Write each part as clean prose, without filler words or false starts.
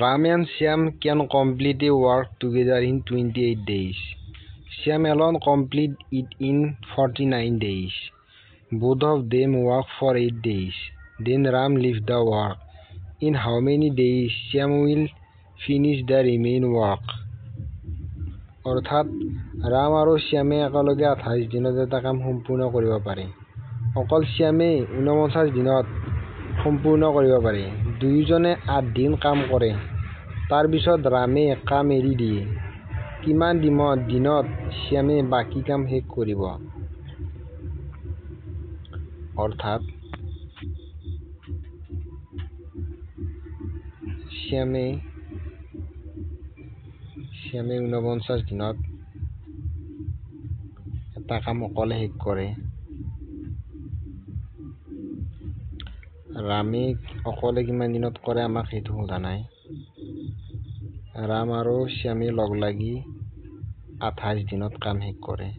Ram and Shyam can complete a work together in 28 days. Shyam alone complete it in 49 days. Both of them work for 8 days. Then Ram leaves the work. In how many days Shyam will finish the remaining work? অৰ্থাৎ ৰাম আৰু শ্যামে একেলগে 28 দিনত এটা কাম সম্পূৰ্ণ কৰিব পাৰে। অকল শ্যামে 49 দিনত সম্পূৰ্ণ কৰিব পাৰে। দুয়োজনে 8 দিন কাম কৰে। তাৰ পিছত ৰামে কাম এৰি দিয়ে। কিমান দিনত শ্যামে বাকী কাম শেষ কৰিব? অৰ্থাৎ শ্যামে 49 দিনত এটা কাম অকলে শেষ কৰে। ৰামে অকলে কিমান দিনত কৰে আমাক সেইটো সোধা নাই। ৰাম আৰু শ্যামে লগ লাগি 28 দিনত কাম শেষ কৰে।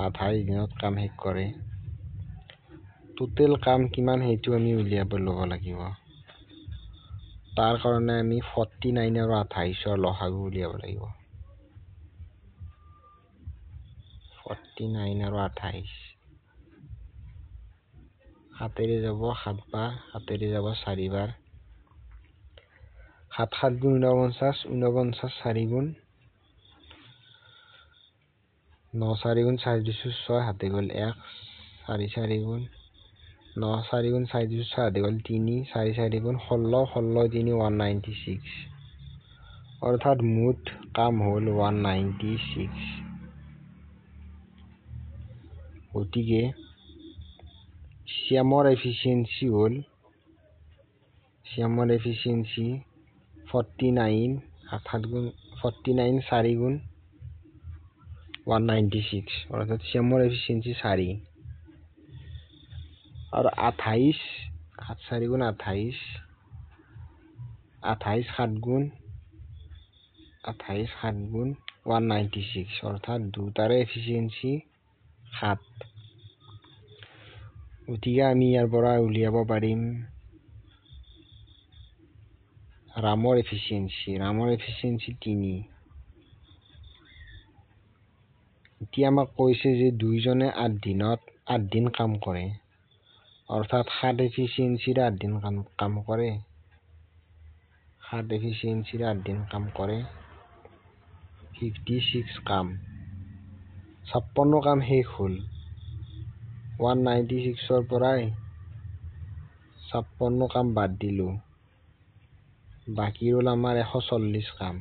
28 দিনত কাম শেষ কৰে। টোটেল কাম কিমান সেইটো আমি উলিয়াব ল'ব লাগিব। তাৰ কাৰণে আমি 49 আৰু 28ৰ লসাগু উলিয়াব লাগিব। 49 আৰু 28 7 যাব 7 বাৰ, 7 যাব 4 বাৰ, 7 7 গুণ 49, 49 4 গুণ 9 4 গুণ 4 2 6 হাতে গ'ল 1, 4 4 গুণ 9 4 গুণ 4 2 6 হাতে গ'ল 3, 4 4 গুণ 16, 16 3 196। অৰ্থাৎ মুঠ কাম হ'ল 196। গতিকে শ্যামৰ এফিচিয়েঞ্চি হ'ল 49 4 গুণ 196। অৰ্থাৎ শ্যামৰ এফিচিয়েঞ্চি 4। আৰু 28 7 4 গুণ 28, 7 গুণ 196। অৰ্থাৎ দুটাৰে এফিচিয়েঞ্চি 7। গতিকে আমি ইয়াৰ পৰা উলিয়াব পাৰিম ৰামৰ এফিচিয়েঞ্চি 3। এতিয়া আমাক কৈছে যে দুইজনে 8 দিন কাম কৰে। অৰ্থাৎ 7 এফিচিয়েঞ্চিৰে 8 দিন কাম কৰে। 7 এফিচিয়েঞ্চিৰে 8 দিন কাম কৰে। 56 কাম 56 কাম শেষ হ'ল। 196ৰ পৰাই 56 কাম বাদ দিলোঁ। বাকী হ'ল আমাৰ 140 কাম।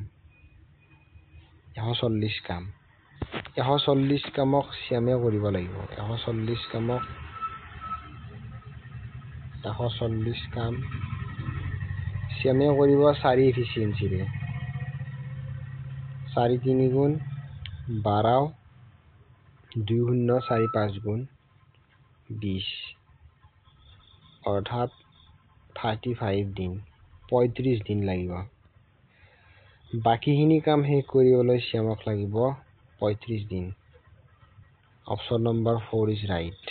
140 কামক শ্যামে কৰিব লাগিব। 140 কাম শ্যামে কৰিব 4 এফিচিয়েঞ্চিৰে। 4 3 গুণ 12, 2 0 4 5 গুণ 20। অৰ্থাৎ 35 দিন 35 দিন লাগিব। বাকীখিনি কাম শেষ কৰিবলৈ শ্যামক লাগিব 35 দিন। Option number 4 is right.